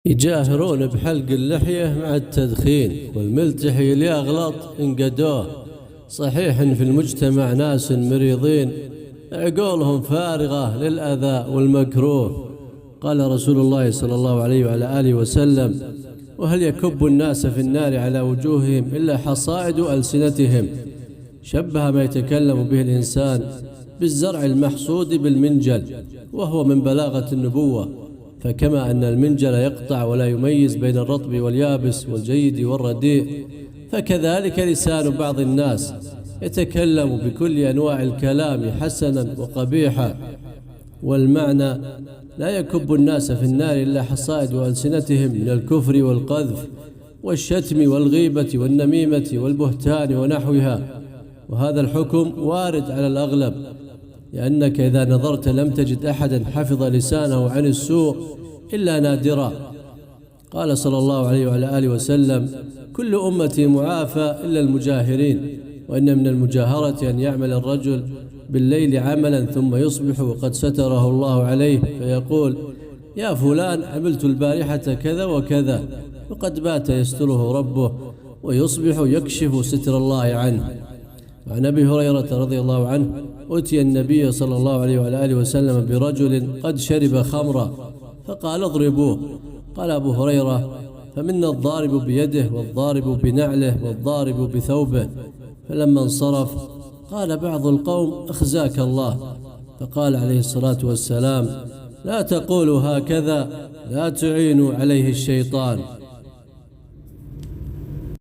يجاهرون بحلق اللحية مع التدخين، والملتحي اللي أغلط انقدوه. صحيح إن في المجتمع ناس مريضين عقولهم فارغة للأذى والمكروه. قال رسول الله صلى الله عليه وعلى آله وسلم: وهل يكب الناس في النار على وجوههم إلا حصائد ألسنتهم؟ شبه ما يتكلم به الإنسان بالزرع المحصود بالمنجل، وهو من بلاغة النبوة. فكما أن المنجل يقطع ولا يميز بين الرطب واليابس والجيد والرديء، فكذلك لسان بعض الناس يتكلم بكل أنواع الكلام حسنا وقبيحا. والمعنى: لا يكب الناس في النار إلا حصائد ألسنتهم من الكفر والقذف والشتم والغيبة والنميمة والبهتان ونحوها. وهذا الحكم وارد على الأغلب، لأنك إذا نظرت لم تجد أحدا حفظ لسانه عن السوء إلا نادرا. قال صلى الله عليه وعلى آله وسلم: كل أمتي معافى إلا المجاهرين. وإن من المجاهرة أن يعمل الرجل بالليل عملا ثم يصبح وقد ستره الله عليه، فيقول: يا فلان، عملت البارحة كذا وكذا، وقد بات يستره ربه، ويصبح يكشف ستر الله عنه. وعن أبي هريرة رضي الله عنه: أتي النبي صلى الله عليه وعلى آله وسلم برجل قد شرب خمرا، فقال: اضربوه. قال أبو هريرة: فمنا الضارب بيده والضارب بنعله والضارب بثوبه. فلما انصرف قال بعض القوم: أخزاك الله. فقال عليه الصلاة والسلام: لا تقولوا هكذا، لا تعينوا عليه الشيطان.